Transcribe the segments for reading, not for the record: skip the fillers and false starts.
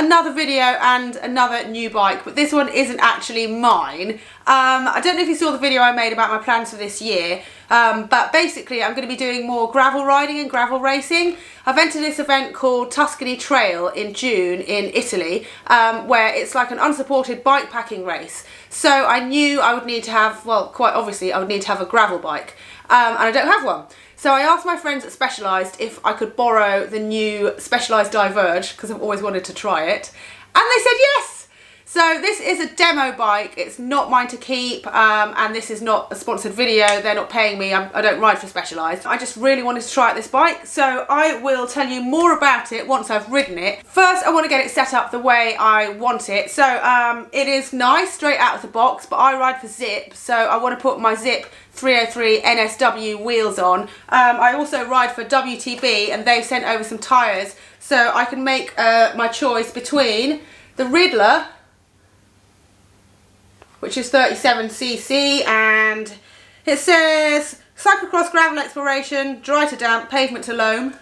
another video and another new bike, but this one isn't actually mine. I don't know if you saw the video I made about my plans for this year, but basically I'm going to be doing more gravel riding and gravel racing. I've entered this event called Tuscany Trail in June in Italy, where it's like an unsupported bike packing race. So I knew I would need to have, well, quite obviously I would need to have a gravel bike, and I don't have one. So I asked my friends at Specialized if I could borrow the new Specialized Diverge, because I've always wanted to try it, and they said yes! So this is a demo bike, it's not mine to keep, and this is not a sponsored video, they're not paying me, I don't ride for Specialized. I just really wanted to try out this bike, so I will tell you more about it once I've ridden it. First I want to get it set up the way I want it. So it is nice, straight out of the box, but I ride for Zip, so I want to put my Zip 303 NSW wheels on. I also ride for WTB and they've sent over some tyres, so I can make my choice between the Riddler, which is 37cc, and it says cyclocross gravel exploration, dry to damp, pavement to loam.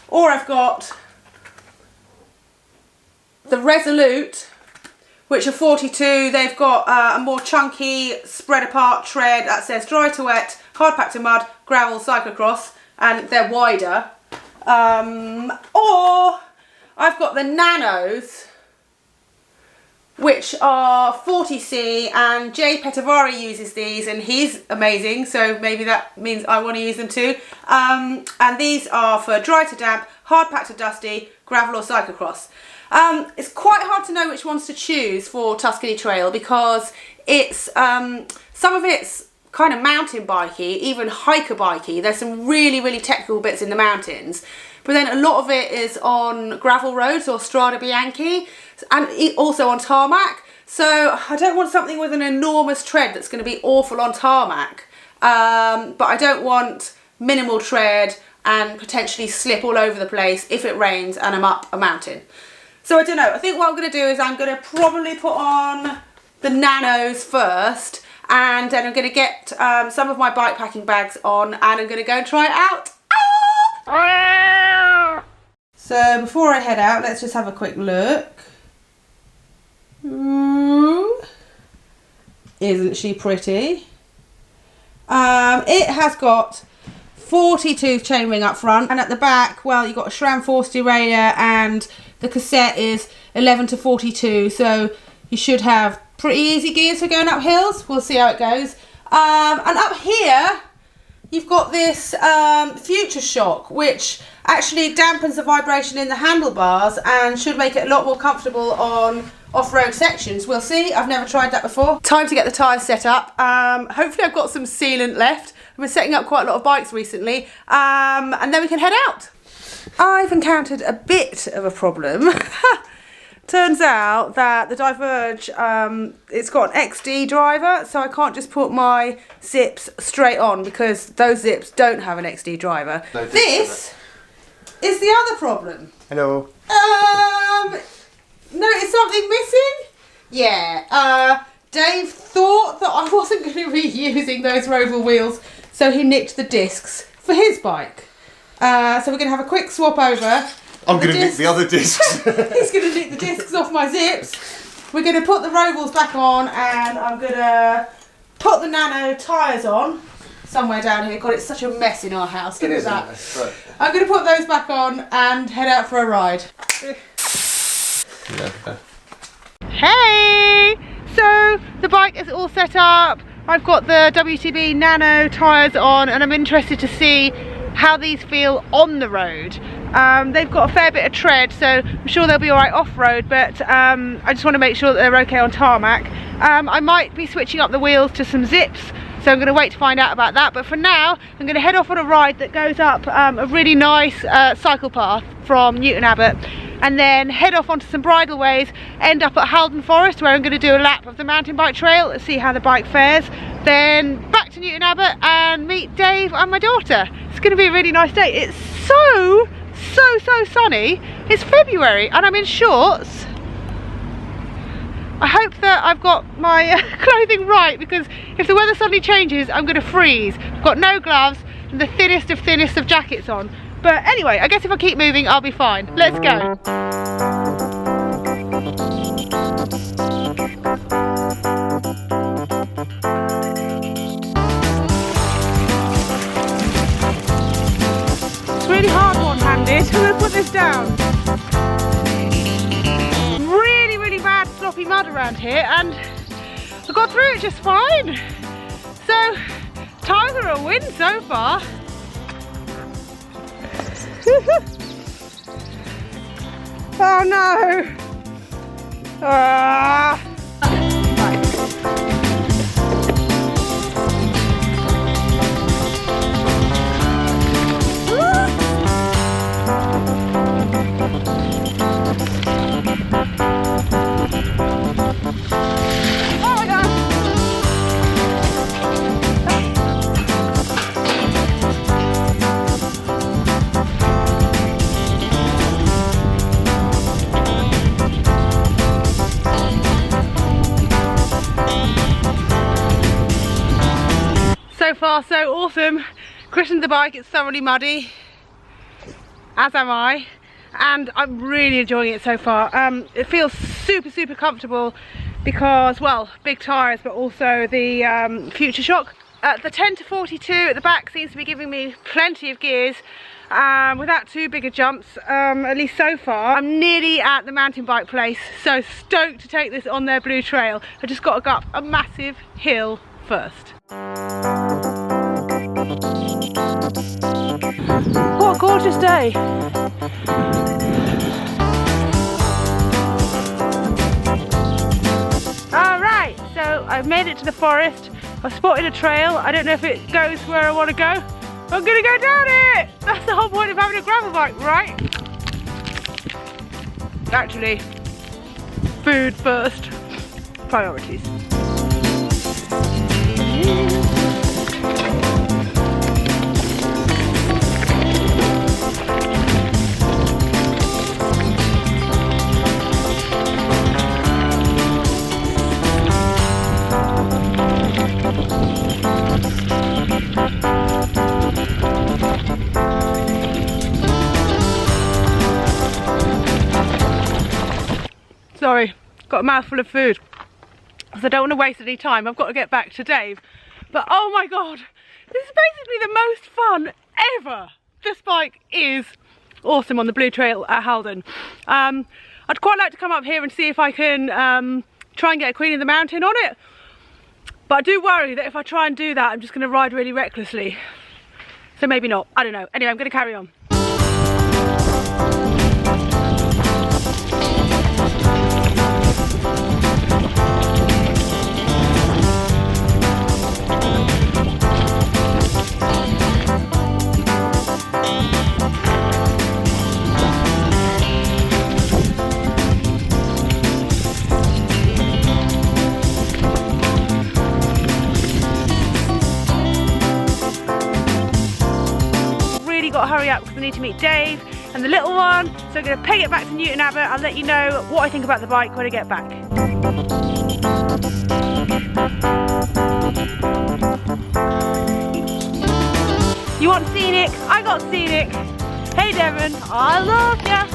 Or I've got the Resolute, which are 42. They've got a more chunky, spread apart tread that says dry to wet, hard packed to mud, gravel, cyclocross, and they're wider. Or I've got the Nanos, which are 40c, and Jay Petavari uses these and he's amazing, so maybe that means I want to use them too. And these are for dry to damp, hard packed to dusty, gravel or cyclocross. It's quite hard to know which ones to choose for Tuscany Trail because it's some of it's kind of mountain bikey, even hiker bikey. There's some really technical bits in the mountains, but then a lot of it is on gravel roads or Strada Bianchi, and also on tarmac. So I don't want something with an enormous tread that's going to be awful on tarmac, but I don't want minimal tread and potentially slip all over the place if it rains and I'm up a mountain. So I don't know, I think what I'm going to do is I'm going to probably put on the Nanos first, and then I'm going to get some of my bike packing bags on, and I'm going to go and try it out. Ah! So before I head out, let's just have a quick look. Isn't she pretty? It has got 40-tooth chainring up front, and at the back, well, you've got a SRAM force derailleur, and the cassette is 11 to 42, so you should have pretty easy gears for going up hills. We'll see how it goes. And up here, you've got this Future Shock, which actually dampens the vibration in the handlebars and should make it a lot more comfortable on off-road sections. We'll see. I've never tried that before. Time to get the tyres set up. Hopefully I've got some sealant left. I've been setting up quite a lot of bikes recently, and then we can head out. I've encountered a bit of a problem. Turns out that the Diverge, it's got an XD driver, so I can't just put my zips straight on because those zips don't have an XD driver. No, this is the other problem. Hello. Notice something missing? Yeah, Dave thought that I wasn't going to be using those Rover wheels, so he nicked the discs for his bike. So we're going to have a quick swap over. I'm going to nick the other discs. He's going to nick the discs off my zips. We're going to put the Rovals back on, and I'm going to put the Nano tyres on somewhere down here. God, it's such a mess in our house. Look at that. Right. I'm going to put those back on and head out for a ride. Hey! So the bike is all set up. I've got the WTB Nano tyres on, and I'm interested to see how these feel on the road. They've got a fair bit of tread, so I'm sure they'll be alright off-road, but I just want to make sure that they're okay on tarmac. I might be switching up the wheels to some zips, so I'm going to wait to find out about that, but for now I'm going to head off on a ride that goes up a really nice cycle path from Newton Abbot, and then head off onto some bridleways, end up at Halden Forest where I'm going to do a lap of the mountain bike trail, see how the bike fares, then back to Newton Abbot and meet Dave and my daughter. It's going to be a really nice day. It's so sunny. It's February and I'm in shorts. I hope that I've got my clothing right, because if the weather suddenly changes I'm going to freeze. I've got no gloves and the thinnest of jackets on. But anyway, I guess if I keep moving I'll be fine. Let's go. down. Really, really bad sloppy mud around here, and I got through it just fine. So, tyres are a win so far. Oh no! Ah. So far so awesome. Christened the bike, it's thoroughly muddy, as am I, and I'm really enjoying it so far. It feels super comfortable because, well, big tyres, but also the Future Shock. The 10 to 42 at the back seems to be giving me plenty of gears without too big a jumps, at least so far. I'm nearly at the mountain bike place, so stoked to take this on their blue trail. I just got to go up a massive hill first. What a gorgeous day. Alright, so I've made it to the forest. I've spotted a trail. I don't know if it goes where I want to go. I'm gonna go down it! That's the whole point of having a gravel bike, right? Actually, food first. Priorities. Sorry, got a mouthful of food because I don't want to waste any time. I've got to get back to Dave. But oh my god, this is basically the most fun ever. This bike is awesome on the Blue Trail at Halden. I'd quite like to come up here and see if I can try and get a Queen of the Mountain on it. But I do worry that if I try and do that, I'm just going to ride really recklessly. So maybe not, I don't know. Anyway, I'm going to carry on. Got to hurry up because I need to meet Dave and the little one, so I'm going to peg it back to Newton Abbot. I'll let you know what I think about the bike when I get back. You want scenic? I got scenic. Hey Devon, I love ya.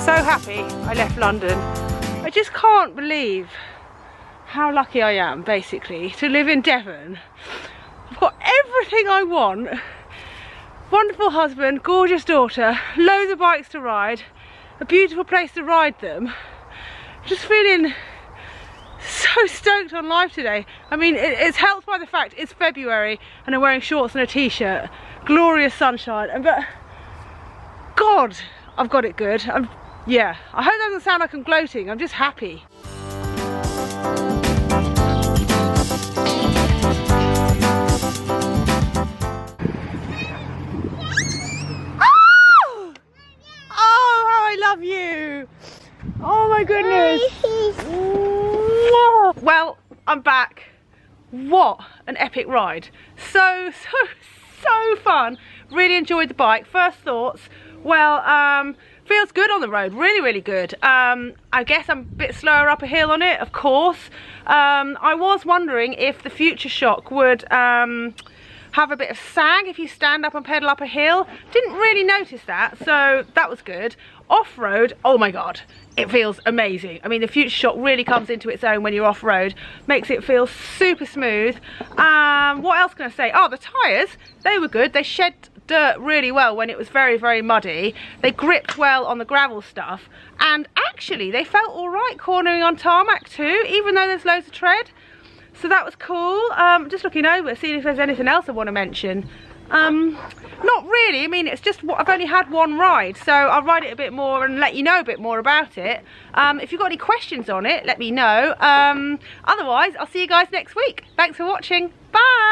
So happy I left London. I just can't believe how lucky I am, basically, to live in Devon. I've got everything I want. Wonderful husband, gorgeous daughter, loads of bikes to ride, a beautiful place to ride them. Just feeling so stoked on life today. I mean, it's helped by the fact it's February and I'm wearing shorts and a t-shirt. Glorious sunshine, but God, I've got it good. Yeah, I hope that doesn't sound like I'm gloating, I'm just happy. You. Oh my goodness. Well, I'm back. What an epic ride. So fun. Really enjoyed the bike. First thoughts, well, feels good on the road. Really good. I guess I'm a bit slower up a hill on it, of course. I was wondering if the Future Shock would have a bit of sag if you stand up and pedal up a hill. Didn't really notice that, so that was good. Off-road, oh my god, it feels amazing. I mean, the Future Shock really comes into its own when you're off-road, makes it feel super smooth. What else can I say? Oh, the tyres, they were good. They shed dirt really well when it was very, very muddy. They gripped well on the gravel stuff, and actually they felt all right cornering on tarmac too, even though there's loads of tread. So that was cool. Just looking over, seeing if there's anything else I want to mention. Not really. I mean, it's just I've only had one ride, so I'll ride it a bit more and let you know a bit more about it. If you've got any questions on it, let me know. Otherwise, I'll see you guys next week. Thanks for watching. Bye.